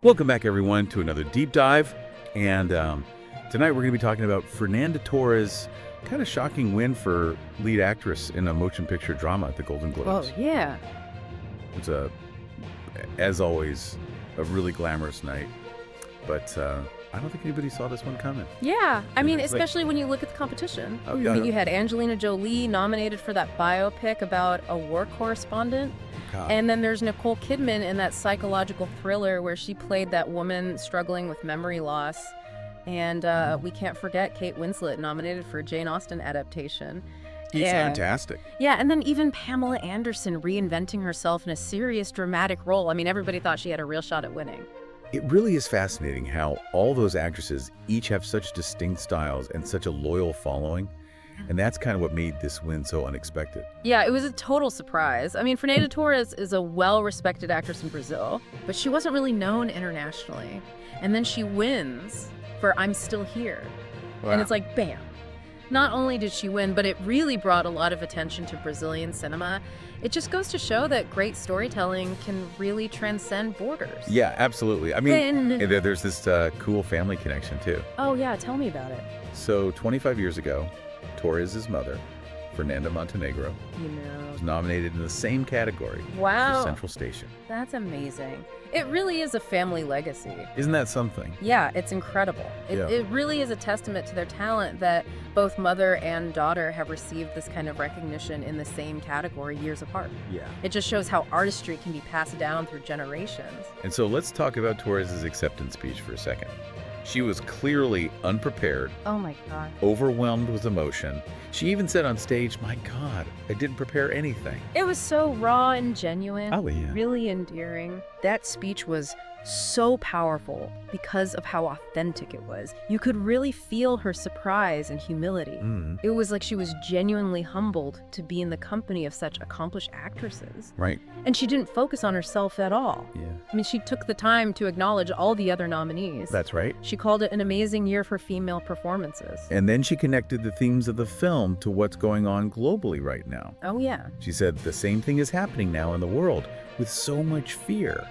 Welcome back, everyone, to another deep dive. And tonight we're going to be talking about Fernanda Torres' kind of shocking win for lead actress in a motion picture drama at the Golden Globes. Oh, yeah. It's as always, a really glamorous night. But I don't think anybody saw this one coming. Yeah. I mean, It's like- especially when you look at the competition. Oh, yeah. I mean, you had Angelina Jolie nominated for that biopic about a war correspondent. God. And then there's Nicole Kidman in that psychological thriller where she played that woman struggling with memory loss. And we can't forget Kate Winslet, nominated for a Jane Austen adaptation. He's fantastic. Yeah, and then even Pamela Anderson reinventing herself in a serious, dramatic role. I mean, everybody thought she had a real shot at winning. It really is fascinating how all those actresses each have such distinct styles and such a loyal following. And that's kind of what made this win so unexpected. Yeah, it was a total surprise. I mean, Fernanda Torres is a well-respected actress in Brazil, but she wasn't really known internationally. And then she wins for I'm Still Here. Wow. And it's like, bam. Not only did she win, but it really brought a lot of attention to Brazilian cinema. It just goes to show that great storytelling can really transcend borders. Yeah, absolutely. I mean, Then- there's this cool family connection, too. Oh, yeah, tell me about it. So 25 years ago, Torres' mother, Fernanda Montenegro, You know. was nominated in the same category Wow. for Central Station. That's amazing. It really is a family legacy. Isn't that something? Yeah, it's incredible. Yeah. It really is a testament to their talent that both mother and daughter have received this kind of recognition in the same category years apart. Yeah. It just shows how artistry can be passed down through generations. And so let's talk about Torres' acceptance speech for a second. She was clearly unprepared, Oh my God. overwhelmed with emotion. She even said on stage, "My God, I didn't prepare anything." It was so raw and genuine. Oh, yeah. Really endearing. That speech was so powerful because of how authentic it was. You could really feel her surprise and humility. It was like she was genuinely humbled to be in the company of such accomplished actresses. Right. And she didn't focus on herself at all. Yeah. I mean, she took the time to acknowledge all the other nominees. That's right. She called it an amazing year for female performances. And then she connected the themes of the film to what's going on globally right now. Oh, yeah. She said the same thing is happening now in the world with so much fear,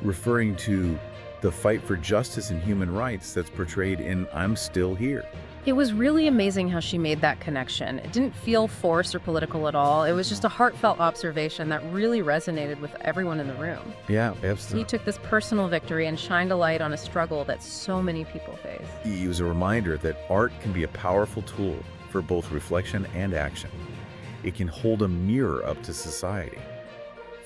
referring to the fight for justice and human rights that's portrayed in I'm Still Here. It was really amazing how she made that connection. It didn't feel forced or political at all. It was just a heartfelt observation that really resonated with everyone in the room. Yeah, He absolutely. took this personal victory and shined a light on a struggle that so many people face. It was a reminder that art can be a powerful tool for both reflection and action. It can hold a mirror up to society,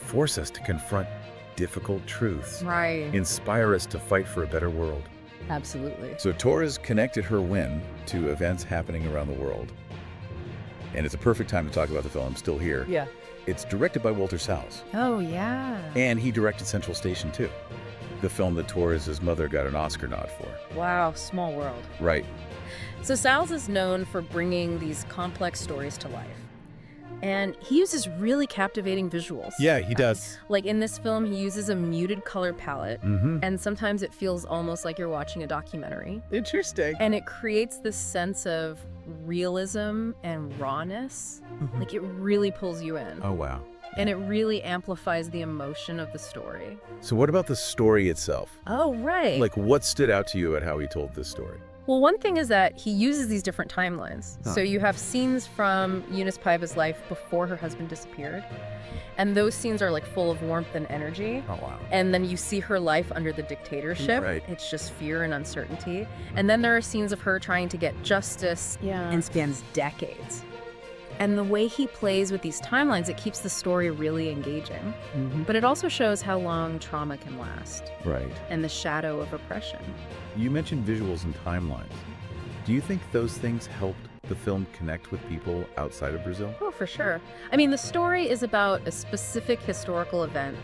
force us to confront difficult truths, Right. inspire us to fight for a better world. Absolutely. So Torres connected her win to events happening around the world. And it's a perfect time to talk about the film Still Here. Yeah. It's directed by Walter Salles, Oh, yeah. and he directed Central Station too, the film that Torres' mother got an Oscar nod for. Wow, small world. Right. So Salles is known for bringing these complex stories to life. And he uses really captivating visuals. Yeah, he does. Like in this film, he uses a muted color palette, and sometimes it feels almost like you're watching a documentary. Interesting. And it creates this sense of realism and rawness. Like it really pulls you in. Oh, wow. And it really amplifies the emotion of the story. So what about the story itself? Oh, right. Like, what stood out to you at how he told this story? Well, one thing is that he uses these different timelines. Huh. So you have scenes from Eunice Paiva's life before her husband disappeared. And those scenes are like full of warmth and energy. Oh, wow. And then you see her life under the dictatorship. Right. It's just fear and uncertainty. And then there are scenes of her trying to get justice and spans decades. And the way he plays with these timelines, it keeps the story really engaging. But it also shows how long trauma can last Right. and the shadow of oppression. You mentioned visuals and timelines. Do you think those things helped the film connect with people outside of Brazil? Oh, for sure. I mean, the story is about a specific historical event,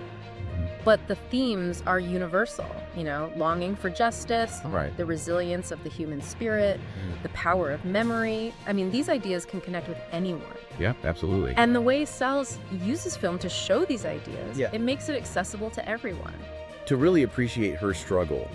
but the themes are universal. You know, longing for justice, Right. the resilience of the human spirit, the power of memory. I mean, these ideas can connect with anyone. Yeah, absolutely. And the way Salles uses film to show these ideas, Yeah. it makes it accessible to everyone. To really appreciate her struggle,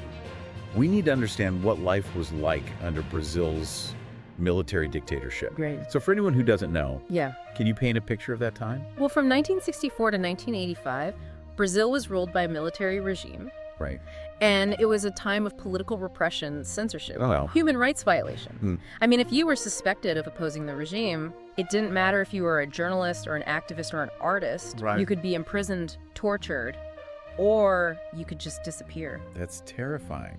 we need to understand what life was like under Brazil's military dictatorship. Great. So for anyone who doesn't know, Yeah. can you paint a picture of that time? Well, from 1964 to 1985, Brazil was ruled by a military regime. Right. And it was a time of political repression, censorship, Oh, well. human rights violation. Hmm. I mean, if you were suspected of opposing the regime, it didn't matter if you were a journalist or an activist or an artist. Right. You could be imprisoned, tortured, or you could just disappear. That's terrifying.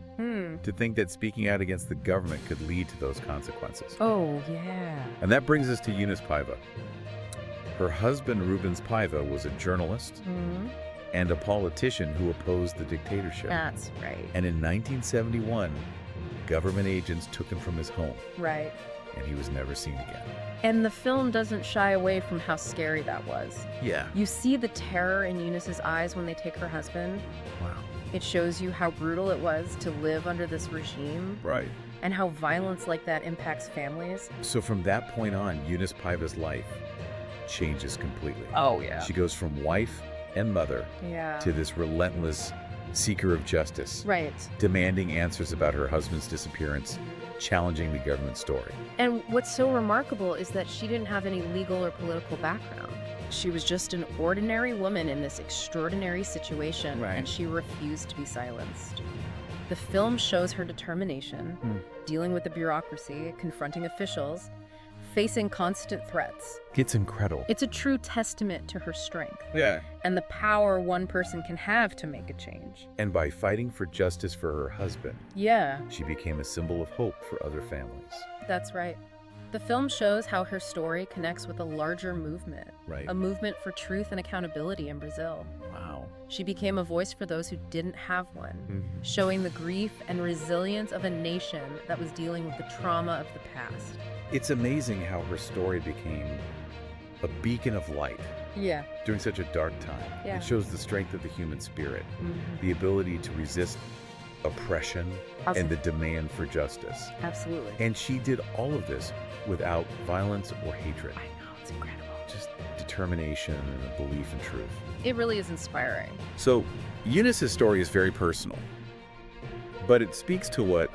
To think that speaking out against the government could lead to those consequences. Oh, yeah. And that brings us to Eunice Paiva. Her husband, Rubens Paiva, was a journalist and a politician who opposed the dictatorship. That's right. And in 1971, government agents took him from his home, Right. and he was never seen again. And the film doesn't shy away from how scary that was. Yeah. You see the terror in Eunice's eyes when they take her husband. Wow. It shows you how brutal it was to live under this regime Right. and how violence like that impacts families. So from that point on, Eunice Paiva's life changes completely. Oh, yeah. She goes from wife and mother Yeah. to this relentless seeker of justice, Right. demanding answers about her husband's disappearance, challenging the government story. And what's so remarkable is that she didn't have any legal or political background. She was just an ordinary woman in this extraordinary situation, Right. and she refused to be silenced. The film shows her determination, dealing with the bureaucracy, confronting officials, facing constant threats. It's incredible. It's a true testament to her strength Yeah. and the power one person can have to make a change. And by fighting for justice for her husband, Yeah, she became a symbol of hope for other families. that's right. The film shows how her story connects with a larger movement, Right. a movement for truth and accountability in Brazil. Wow. She became a voice for those who didn't have one, Mhm. showing the grief and resilience of a nation that was dealing with the trauma of the past. It's amazing how her story became a beacon of light Yeah. during such a dark time. Yeah. It shows the strength of the human spirit, the ability to resist oppression and the demand for justice. Absolutely. And she did all of this without violence or hatred. I know, it's incredible. Just determination and a belief in truth. It really is inspiring. So, Eunice's story is very personal, but it speaks to what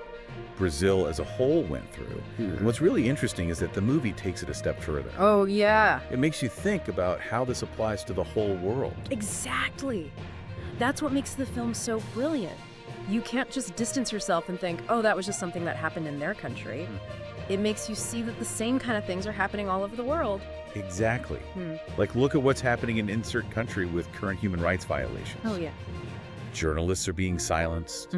Brazil as a whole went through. And what's really interesting is that the movie takes it a step further. Oh, yeah. It makes you think about how this applies to the whole world. Exactly. That's what makes the film so brilliant. You can't just distance yourself and think, oh, that was just something that happened in their country. It makes you see that the same kind of things are happening all over the world. Exactly. Like, look at what's happening in insert country with current human rights violations. Oh, yeah. Journalists are being silenced,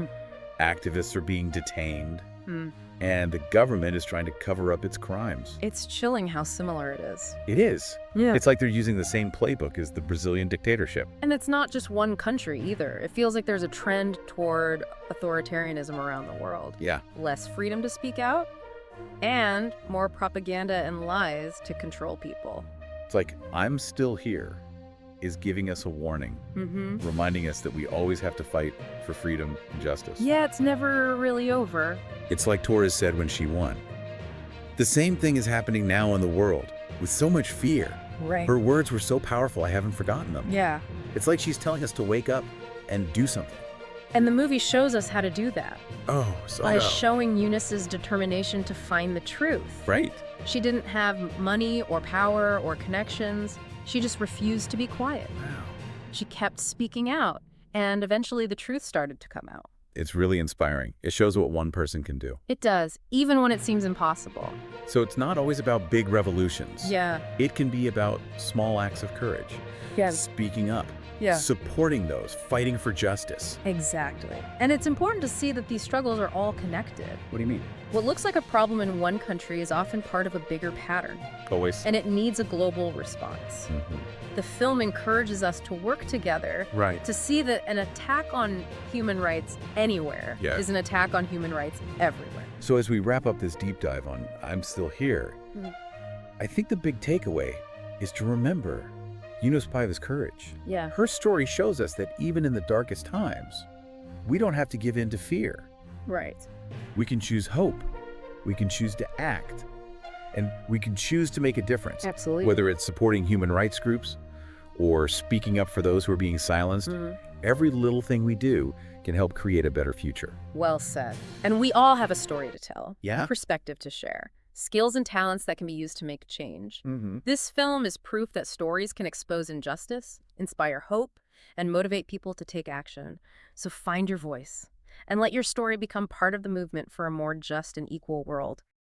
activists are being detained, Hmm. and the government is trying to cover up its crimes. It's chilling how similar it is. It is. Yeah. It's like they're using the same playbook as the Brazilian dictatorship. And it's not just one country either. It feels like there's a trend toward authoritarianism around the world. Yeah. Less freedom to speak out, and more propaganda and lies to control people. It's like, I'm still here is giving us a warning, reminding us that we always have to fight for freedom and justice. Yeah, it's never really over. It's like Torres said when she won. The same thing is happening now in the world, with so much fear. Right. Her words were so powerful, I haven't forgotten them. Yeah. It's like she's telling us to wake up and do something. And the movie shows us how to do that Oh, so by showing Eunice's determination to find the truth. Right. She didn't have money or power or connections. She just refused to be quiet. Wow. She kept speaking out, and eventually the truth started to come out. It's really inspiring. It shows what one person can do. It does, even when it seems impossible. So it's not always about big revolutions. Yeah. It can be about small acts of courage. Yeah. Speaking up. Yeah. Supporting those, fighting for justice. Exactly. And it's important to see that these struggles are all connected. What do you mean? What looks like a problem in one country is often part of a bigger pattern, Always. and it needs a global response. The film encourages us to work together Right. to see that an attack on human rights anywhere Yeah. is an attack on human rights everywhere. So as we wrap up this deep dive on I'm Still Here, I think the big takeaway is to remember Eunice Paiva's courage. Yeah. Her story shows us that even in the darkest times, we don't have to give in to fear. Right. We can choose hope. We can choose to act. And we can choose to make a difference. Absolutely. Whether it's supporting human rights groups or speaking up for those who are being silenced, every little thing we do can help create a better future. Well said. And we all have a story to tell, Yeah. a perspective to share, skills and talents that can be used to make change. This film is proof that stories can expose injustice, inspire hope, and motivate people to take action. So find your voice and let your story become part of the movement for a more just and equal world.